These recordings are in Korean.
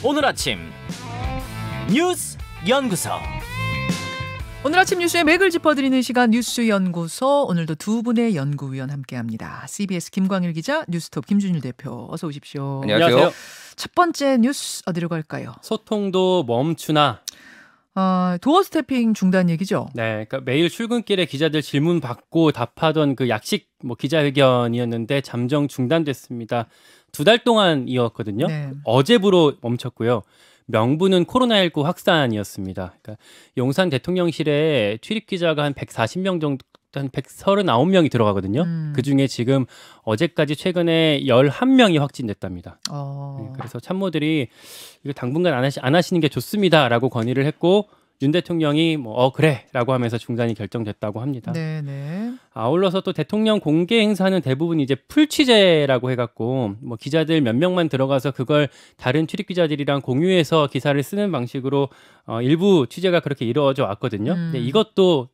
오늘 아침 뉴스 연구소. 오늘 아침 뉴스의 맥을 짚어드리는 시간 뉴스 연구소. 오늘도 두 분의 연구위원 함께합니다. CBS 김광일 기자, 뉴스톱 김준일 대표, 어서 오십시오. 안녕하세요. 첫 번째 뉴스 어디로 갈까요? 소통도 멈추나. 도어 스태핑 중단 얘기죠. 네, 그러니까 매일 출근길에 기자들 질문 받고 답하던 그 약식 기자회견이었는데 잠정 중단됐습니다. 2달 동안 이었거든요. 네. 어제부로 멈췄고요. 명분은 코로나19 확산이었습니다. 그러니까 용산 대통령실에 출입 기자가 한 140명 정도, 한 139명이 들어가거든요. 그중에 지금 어제까지 최근에 11명이 확진됐답니다. 네, 그래서 참모들이 이거 당분간 안 하시는 게 좋습니다라고 건의를 했고, 윤 대통령이 그래라고 하면서 중단이 결정됐다고 합니다. 네네. 아울러서 또 대통령 공개 행사는 대부분 이제 풀 취재라고 해갖고 기자들 몇 명만 들어가서 그걸 다른 출입 기자들이랑 공유해서 기사를 쓰는 방식으로 일부 취재가 그렇게 이루어져 왔거든요. 근데 이것도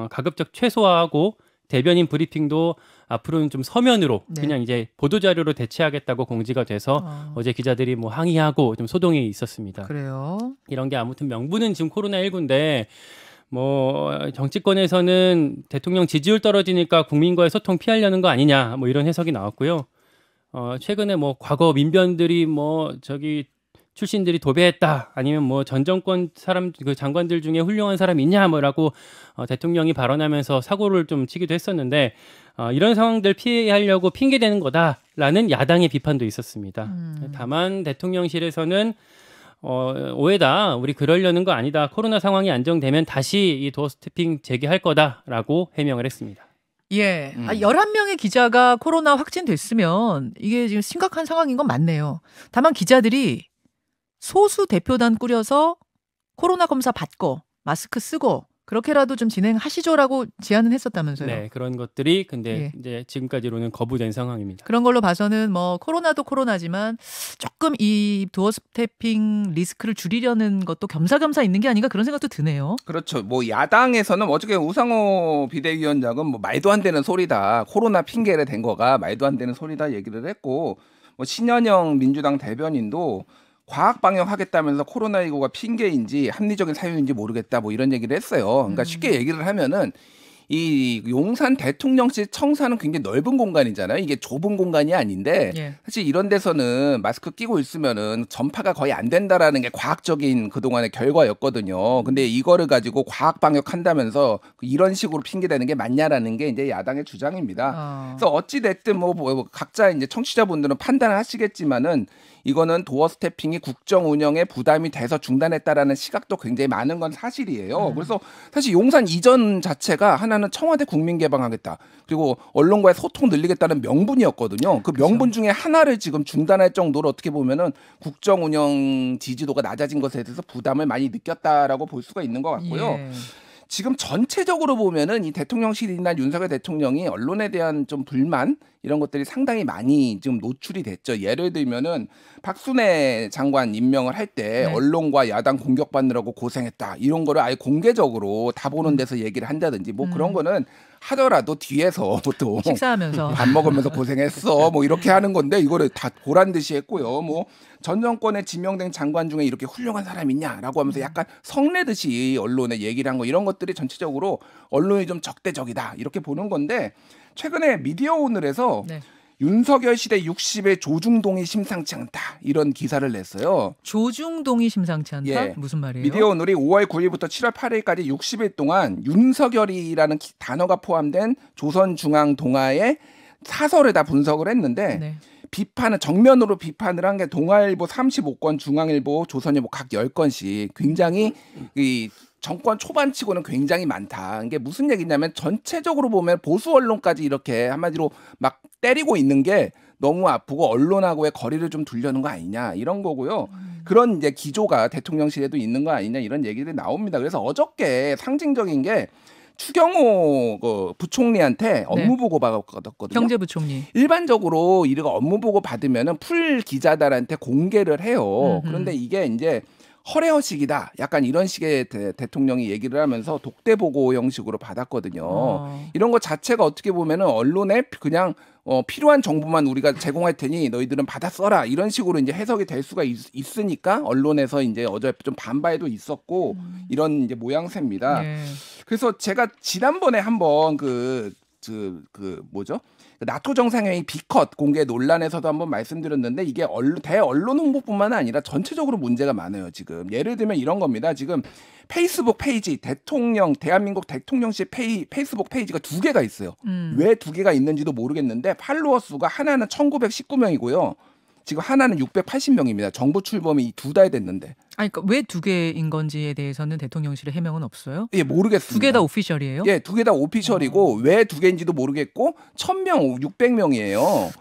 가급적 최소화하고 대변인 브리핑도 앞으로는 좀 서면으로 그냥 이제 보도자료로 대체하겠다고 공지가 돼서 어제 기자들이 항의하고 좀 소동이 있었습니다. 그래요. 이런 게 아무튼 명분은 지금 코로나19인데 정치권에서는 대통령 지지율 떨어지니까 국민과의 소통 피하려는 거 아니냐 이런 해석이 나왔고요. 최근에 과거 민변들이 출신들이 도배했다 아니면 전 정권 장관들 중에 훌륭한 사람 있냐라고 대통령이 발언하면서 사고를 좀 치기도 했었는데 이런 상황들 피하려고 핑계대는 거다라는 야당의 비판도 있었습니다. 다만 대통령실에서는 오해다, 우리 그러려는 거 아니다, 코로나 상황이 안정되면 다시 이 도어 스태핑 재개할 거다라고 해명을 했습니다. 예. 11명의 기자가 코로나 확진됐으면 이게 지금 심각한 상황인 건 맞네요. 다만 기자들이 소수 대표단 꾸려서 코로나 검사 받고 마스크 쓰고 그렇게라도 좀 진행하시죠라고 제안은 했었다면서요. 네, 그런 것들이 근데 이제 지금까지로는 거부된 상황입니다. 그런 걸로 봐서는 코로나도 코로나지만 조금 이 도어 스태핑 리스크를 줄이려는 것도 겸사겸사 있는 게 아닌가 그런 생각도 드네요. 그렇죠. 야당에서는 어저께 우상호 비대위원장은 말도 안 되는 소리다, 코로나 핑계를 댄 거가 말도 안 되는 소리다 얘기를 했고, 신현영 민주당 대변인도 과학 방역하겠다면서 코로나19가 핑계인지 합리적인 사유인지 모르겠다 이런 얘기를 했어요. 그러니까 쉽게 얘기를 하면은 이 용산 대통령실 청사는 굉장히 넓은 공간이잖아요. 이게 좁은 공간이 아닌데 사실 이런 데서는 마스크 끼고 있으면은 전파가 거의 안 된다라는 게 과학적인 그동안의 결과였거든요. 근데 이거를 가지고 과학 방역한다면서 이런 식으로 핑계대는 게 맞냐라는 게 이제 야당의 주장입니다. 그래서 어찌 됐든 각자 이제 청취자분들은 판단을 하시겠지만은 이거는 도어 스태핑이 국정 운영에 부담이 돼서 중단했다라는 시각도 굉장히 많은 건 사실이에요. 그래서 사실 용산 이전 자체가 하나는 청와대 국민 개방하겠다, 그리고 언론과의 소통 늘리겠다는 명분이었거든요. 그 명분 중에 하나를 지금 중단할 정도로 어떻게 보면은 국정 운영 지지도가 낮아진 것에 대해서 부담을 많이 느꼈다라고 볼 수가 있는 것 같고요. 지금 전체적으로 보면은 이 대통령실이나 윤석열 대통령이 언론에 대한 좀 불만 이런 것들이 상당히 많이 지금 노출이 됐죠. 예를 들면은 박순애 장관 임명을 할 때 언론과 야당 공격받느라고 고생했다, 이런 거를 아예 공개적으로 다 보는 데서 얘기를 한다든지 그런 거는 하더라도 뒤에서 또 식사하면서 밥 먹으면서 고생했어 이렇게 하는 건데, 이거를 다 보란 듯이 했고요. 전 정권에 지명된 장관 중에 이렇게 훌륭한 사람 있냐라고 하면서 약간 성내듯이 언론에 얘기를 한 거, 이런 것들이 전체적으로 언론이 좀 적대적이다 이렇게 보는 건데, 최근에 미디어 오늘에서 윤석열 시대 60의 조중동이 심상치 않다 이런 기사를 냈어요. 조중동이 심상치 않다? 무슨 말이에요? 미디어 오늘이 5월 9일부터 7월 8일까지 60일 동안 윤석열이라는 단어가 포함된 조선중앙동아의 사설을 다 분석을 했는데 정면으로 비판을 한 게 동아일보 35건, 중앙일보, 조선일보 각 10건씩 굉장히 이 정권 초반치고는 굉장히 많다. 이게 무슨 얘기냐면 전체적으로 보면 보수 언론까지 이렇게 한마디로 막 때리고 있는 게 너무 아프고 언론하고의 거리를 좀 두려는 거 아니냐 이런 거고요. 그런 이제 기조가 대통령실에도 있는 거 아니냐 이런 얘기들이 나옵니다. 그래서 어저께 상징적인 게 추경호 부총리한테 업무 보고 받았거든요. 경제부총리. 일반적으로 이렇게 업무 보고 받으면은 풀 기자들한테 공개를 해요. 그런데 이게 이제 허례허식이다. 약간 이런 식의 대통령이 얘기를 하면서 독대 보고 형식으로 받았거든요. 이런 것 자체가 어떻게 보면은 언론에 그냥 필요한 정보만 우리가 제공할 테니 너희들은 받아 써라 이런 식으로 이제 해석이 될 수가 있으니까 언론에서 이제 어제 좀 반발도 있었고 이런 이제 모양새입니다. 네. 그래서 제가 지난번에 한번 뭐죠? 나토 정상회의 비컷 공개 논란에서도 한번 말씀드렸는데 이게 대언론 홍보뿐만 아니라 전체적으로 문제가 많아요. 지금 예를 들면 이런 겁니다. 지금 페이스북 페이지 대한민국 대통령실 페이스북 페이지가 2개가 있어요. 왜 2개가 있는지도 모르겠는데 팔로워 수가 하나는 1919명이고요. 지금 하나는 680명입니다. 정부 출범이 2달 됐는데. 아니, 그러니까 왜 2개인 건지에 대해서는 대통령실의 해명은 없어요? 예, 모르겠습니다. 2개 다 오피셜이에요? 예, 2개 다 오피셜이고 왜 2개인지도 모르겠고 1000명, 600명이에요.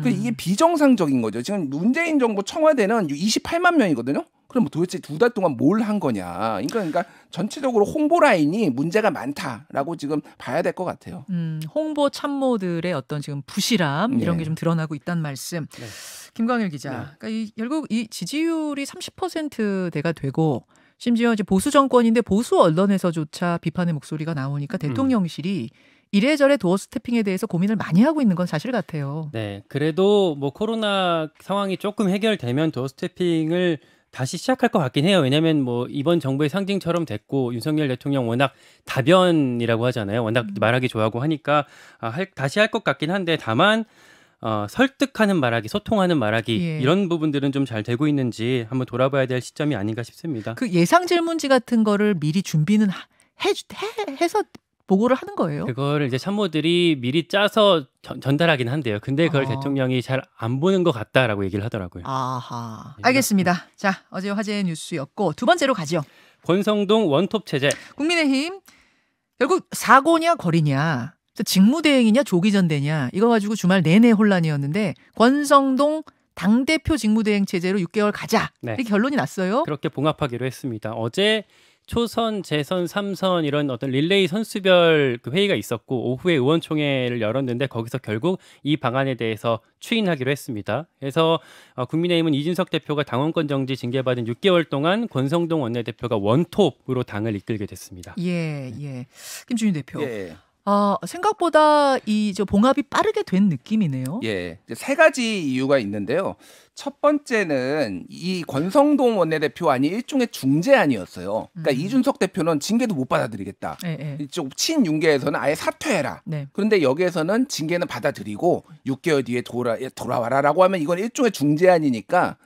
이게 비정상적인 거죠. 지금 문재인 정부 청와대는 28만 명이거든요. 그럼 도대체 2달 동안 뭘 한 거냐. 그러니까 전체적으로 홍보 라인이 문제가 많다라고 지금 봐야 될 것 같아요. 홍보 참모들의 어떤 지금 부실함 이런 네. 게 좀 드러나고 있다는 말씀. 네. 김광일 기자. 그러니까 결국 이 지지율이 30%대가 되고 심지어 이제 보수 정권인데 보수 언론에서조차 비판의 목소리가 나오니까 대통령실이 이래저래 도어 스태핑에 대해서 고민을 많이 하고 있는 건 사실 같아요. 네, 그래도 뭐 코로나 상황이 조금 해결되면 도어 스태핑을 다시 시작할 것 같긴 해요. 왜냐하면 뭐 이번 정부의 상징처럼 됐고 윤석열 대통령 워낙 다변이라고 하잖아요. 워낙 말하기 좋아하고 하니까 다시 할 것 같긴 한데 다만 설득하는 말하기, 소통하는 말하기 예. 이런 부분들은 좀 잘 되고 있는지 한번 돌아봐야 될 시점이 아닌가 싶습니다. 그 예상 질문지 같은 거를 미리 준비는 해서 보고를 하는 거예요. 그거를 이제 참모들이 미리 짜서 전달하긴 한데요. 근데 그걸 대통령이 잘 안 보는 것 같다라고 얘기를 하더라고요. 아하. 알겠습니다. 자, 어제 화제의 뉴스였고 두 번째로 가죠. 권성동 원톱 체제. 국민의힘 결국 사고냐 거리냐, 직무대행이냐 조기전대냐 이거 가지고 주말 내내 혼란이었는데 권성동 당대표 직무대행 체제로 6개월 가자. 네. 이렇게 결론이 났어요. 그렇게 봉합하기로 했습니다. 어제 초선, 재선, 3선 이런 어떤 릴레이 선수별 그 회의가 있었고 오후에 의원총회를 열었는데 거기서 결국 이 방안에 대해서 추인하기로 했습니다. 그래서 국민의힘은 이준석 대표가 당원권 정지 징계받은 6개월 동안 권성동 원내대표가 원톱으로 당을 이끌게 됐습니다. 예. 김준희 대표. 예. 생각보다 저 봉합이 빠르게 된 느낌이네요. 예. 이제 3가지 이유가 있는데요. 첫 번째는 이 권성동 원내대표 안이 일종의 중재안이었어요. 그러니까 이준석 대표는 징계도 못 받아들이겠다. 예. 이쪽 친윤계에서는 아예 사퇴해라. 네. 그런데 여기에서는 징계는 받아들이고 6개월 뒤에 돌아와라라고 하면 이건 일종의 중재안이니까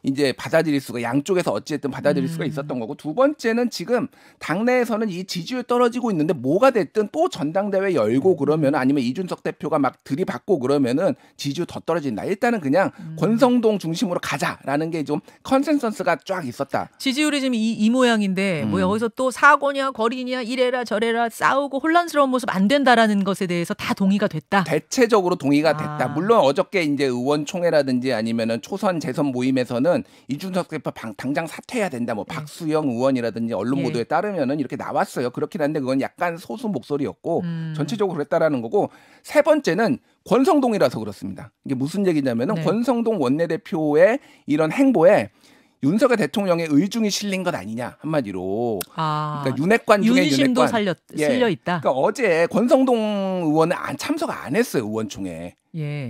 이제 받아들일 수가 양쪽에서 어찌됐든 받아들일 수가 있었던 거고 두 번째는 지금 당내에서는 이 지지율 떨어지고 있는데 뭐가 됐든 또 전당대회 열고 그러면 아니면 이준석 대표가 막 들이받고 그러면은 지지율 더 떨어진다. 일단은 그냥 권성동 중심으로 가자라는 게 좀 컨센서스가 쫙 있었다. 지지율이 지금 이 모양인데 뭐 여기서 또 사고냐 거리냐 이래라 저래라 싸우고 혼란스러운 모습 안 된다라는 것에 대해서 다 동의가 됐다. 대체적으로 동의가 됐다. 물론 어저께 이제 의원총회라든지 아니면은 초선 재선 모임에서는 이준석 대표 당장 사퇴해야 된다. 뭐 박수영 의원이라든지 언론 보도에 따르면은 이렇게 나왔어요. 그렇긴 한데 그건 약간 소수 목소리였고 전체적으로 그랬다라는 거고 세 번째는 권성동이라서 그렇습니다. 이게 무슨 얘기냐면은 권성동 원내대표의 이런 행보에 윤석열 대통령의 의중이 실린 것 아니냐 한마디로. 그러니까 윤핵관 중에 윤심도 윤핵관. 실려 있다. 그러니까 어제 권성동 의원은 참석 안 했어요 의원총회.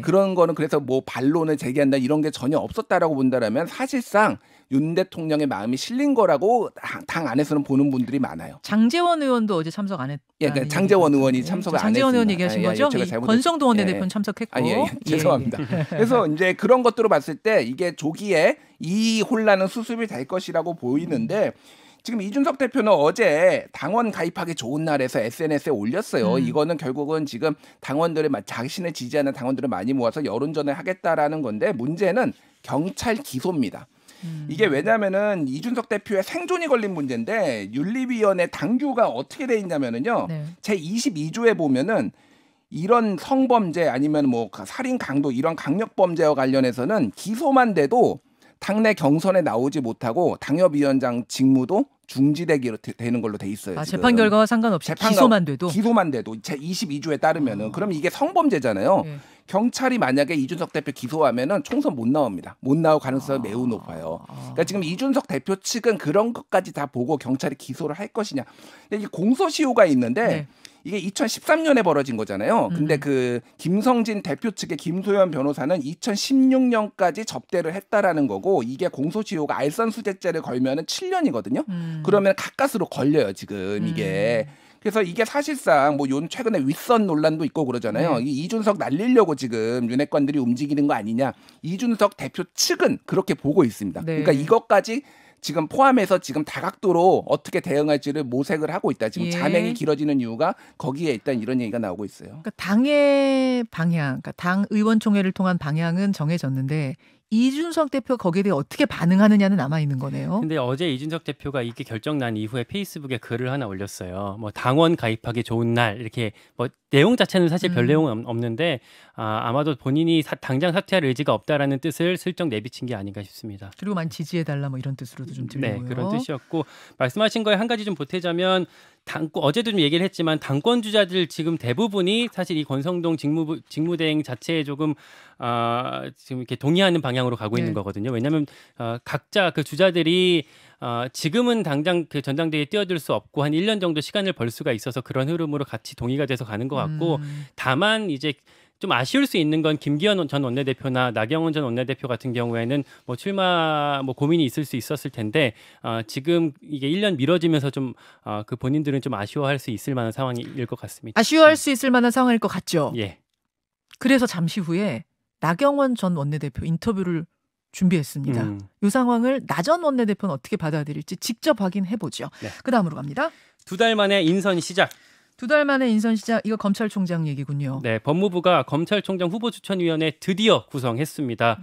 그런 거는 그래서 뭐 반론을 제기한다 이런 게 전혀 없었다라고 본다라면 사실상 윤 대통령의 마음이 실린 거라고 당 안에서는 보는 분들이 많아요. 장제원 의원도 어제 참석 안 했다. 그러니까 장제원 의원이 참석을 안 했습니다. 장제원 의원 얘기하신 거죠? 권성동 원내대표는 참석했고. 죄송합니다. 그래서 이제 그런 것들로 봤을 때 이게 조기에 이 혼란은 수습이 될 것이라고 보이는데 지금 이준석 대표는 어제 당원 가입하기 좋은 날에서 SNS에 올렸어요. 이거는 결국은 지금 자신을 지지하는 당원들을 많이 모아서 여론전을 하겠다라는 건데 문제는 경찰 기소입니다. 이게 왜냐면은 이준석 대표의 생존이 걸린 문제인데 윤리위원회 당규가 어떻게 돼 있냐면은요. 제 22조에 보면은 이런 성범죄 아니면 뭐 살인 강도 이런 강력 범죄와 관련해서는 기소만 돼도 당내 경선에 나오지 못하고 당협위원장 직무도 중지되기로 되는 걸로 돼 있어요. 지금. 재판 결과와 상관없이 기소만 돼도 제 22조에 따르면은 그럼 이게 성범죄잖아요. 경찰이 만약에 이준석 대표 기소하면은 총선 못 나옵니다. 못 나올 가능성이 매우 높아요. 그러니까 지금 이준석 대표 측은 그런 것까지 다 보고 경찰이 기소를 할 것이냐. 근데 이게 공소시효가 있는데 네. 이게 2013년에 벌어진 거잖아요. 근데 그 김성진 대표 측의 김소연 변호사는 2016년까지 접대를 했다라는 거고 이게 공소시효가 알선수재죄를 걸면은 7년이거든요. 그러면 가까스로 걸려요 지금 이게. 그래서 이게 사실상 뭐 요 최근에 윗선 논란도 있고 그러잖아요. 네. 이 이준석 날리려고 지금 윤핵관들이 움직이는 거 아니냐. 이준석 대표 측은 그렇게 보고 있습니다. 네. 그러니까 이것까지 지금 포함해서 지금 다각도로 어떻게 대응할지를 모색을 하고 있다. 지금 예. 잔행이 길어지는 이유가 거기에 일단 이런 얘기가 나오고 있어요. 그러니까 당의 방향, 그러니까 당 의원총회를 통한 방향은 정해졌는데 이준석 대표가 거기에 대해 어떻게 반응하느냐는 남아 있는 거네요. 근데 어제 이준석 대표가 이게 결정 난 이후에 페이스북에 글을 하나 올렸어요. 뭐 당원 가입하기 좋은 날 이렇게 뭐 내용 자체는 사실 별 내용은 없는데 아마도 본인이 당장 사퇴할 의지가 없다라는 뜻을 슬쩍 내비친 게 아닌가 싶습니다. 그리고 많이 지지해달라 뭐 이런 뜻으로도 좀 들리고요. 네, 그런 뜻이었고 말씀하신 거에 한 가지 좀 보태자면 어제도 좀 얘기를 했지만 당권 주자들 지금 대부분이 사실 이 권성동 직무대행 자체에 조금 지금 이렇게 동의하는 방향으로 가고 있는 거거든요. 왜냐하면 각자 그 주자들이 지금은 당장 그 전당대회에 뛰어들 수 없고 한 1년 정도 시간을 벌 수가 있어서 그런 흐름으로 같이 동의가 돼서 가는 것 같고 다만 이제 좀 아쉬울 수 있는 건 김기현 전 원내대표나 나경원 전 원내대표 같은 경우에는 뭐 출마 뭐 고민이 있을 수 있었을 텐데 지금 이게 1년 미뤄지면서 좀 그 본인들은 좀 아쉬워할 수 있을 만한 상황일 것 같습니다. 아쉬워할 수 있을 만한 상황일 것 같죠. 예. 그래서 잠시 후에 나경원 전 원내대표 인터뷰를 준비했습니다. 이 상황을 나 전 원내대표는 어떻게 받아들일지 직접 확인해보죠. 네. 그 다음으로 갑니다. 2달 만에 인선 시작. 2달 만에 인선 시작. 이거 검찰총장 얘기군요. 네, 법무부가 검찰총장 후보추천위원회 드디어 구성했습니다.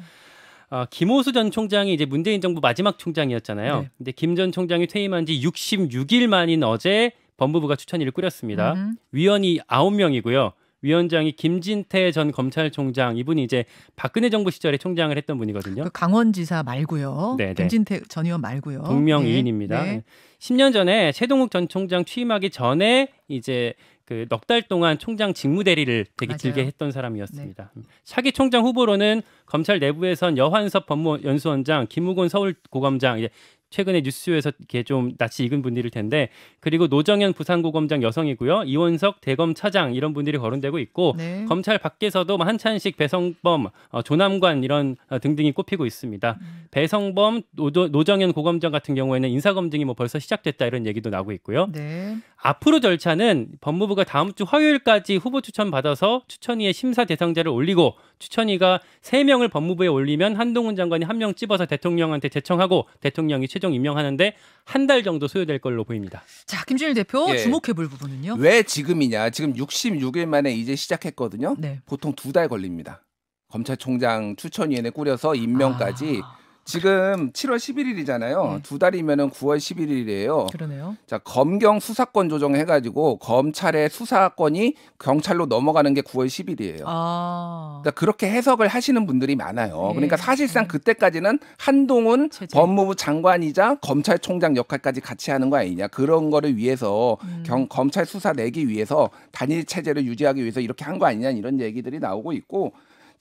김오수 전 총장이 이제 문재인 정부 마지막 총장이었잖아요. 네. 근데 김 전 총장이 퇴임한 지 66일 만인 어제 법무부가 추천위를 꾸렸습니다. 위원이 9명이고요. 위원장이 김진태 전 검찰총장, 이분이 이제 박근혜 정부 시절에 총장을 했던 분이거든요. 그 강원지사 말고요. 네네. 김진태 전 의원 말고요. 동명이인입니다. 네. 10년 전에 최동욱 전 총장 취임하기 전에 이제 그 넉 달 동안 총장 직무대리를 되게 맞아요. 길게 했던 사람이었습니다. 차기 총장 후보로는 검찰 내부에선 여환섭 법무연수원장, 김우곤 서울고검장, 이제 최근에 뉴스에서 이렇게 좀 낯이 익은 분들일 텐데, 그리고 노정현 부산고검장 여성이고요. 이원석 대검 차장 이런 분들이 거론되고 있고, 네. 검찰 밖에서도 한찬식, 배성범, 조남관 이런 등등이 꼽히고 있습니다. 배성범, 노정현 고검장 같은 경우에는 인사검증이 뭐 벌써 시작됐다 이런 얘기도 나오고 있고요. 네. 앞으로 절차는 법무부가 다음 주 화요일까지 후보 추천 받아서 추천위에 심사 대상자를 올리고, 추천위가 3명을 법무부에 올리면 한동훈 장관이 1명 찝어서 대통령한테 제청하고 대통령이 최종 임명하는데 한 달 정도 소요될 걸로 보입니다. 자, 김준일 대표 예. 주목해볼 부분은요. 왜 지금이냐? 지금 66일 만에 이제 시작했거든요. 네. 보통 2달 걸립니다. 검찰총장 추천위원회 꾸려서 임명까지. 지금 7월 11일이잖아요. 네. 2달이면은 9월 11일이에요. 그러네요. 자, 검경 수사권 조정해가지고 검찰의 수사권이 경찰로 넘어가는 게 9월 10일이에요. 그러니까 그렇게 해석을 하시는 분들이 많아요. 네. 그러니까 사실상 그때까지는 한동훈 체제. 법무부 장관이자 검찰총장 역할까지 같이 하는 거 아니냐. 그런 거를 위해서 검찰 수사 내기 위해서 단일 체제를 유지하기 위해서 이렇게 한 거 아니냐 이런 얘기들이 나오고 있고,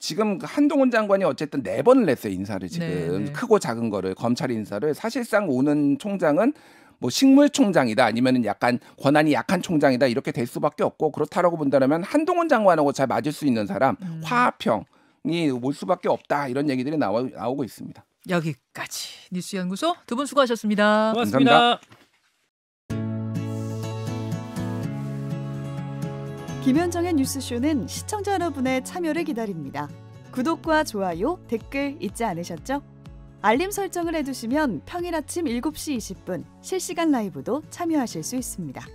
지금 한동훈 장관이 어쨌든 4번을 냈어요, 인사를 지금. 네. 크고 작은 거를, 검찰 인사를. 사실상 오는 총장은 뭐 식물총장이다, 아니면은 약간 권한이 약한 총장이다, 이렇게 될 수밖에 없고, 그렇다라고 본다면 한동훈 장관하고 잘 맞을 수 있는 사람, 화합형이 올 수밖에 없다, 이런 얘기들이 나오고 있습니다. 여기까지 뉴스연구소 두 분 수고하셨습니다. 고맙습니다. 김현정의 뉴스쇼는 시청자 여러분의 참여를 기다립니다. 구독과 좋아요, 댓글 잊지 않으셨죠? 알림 설정을 해두시면 평일 아침 7시 20분 실시간 라이브도 참여하실 수 있습니다.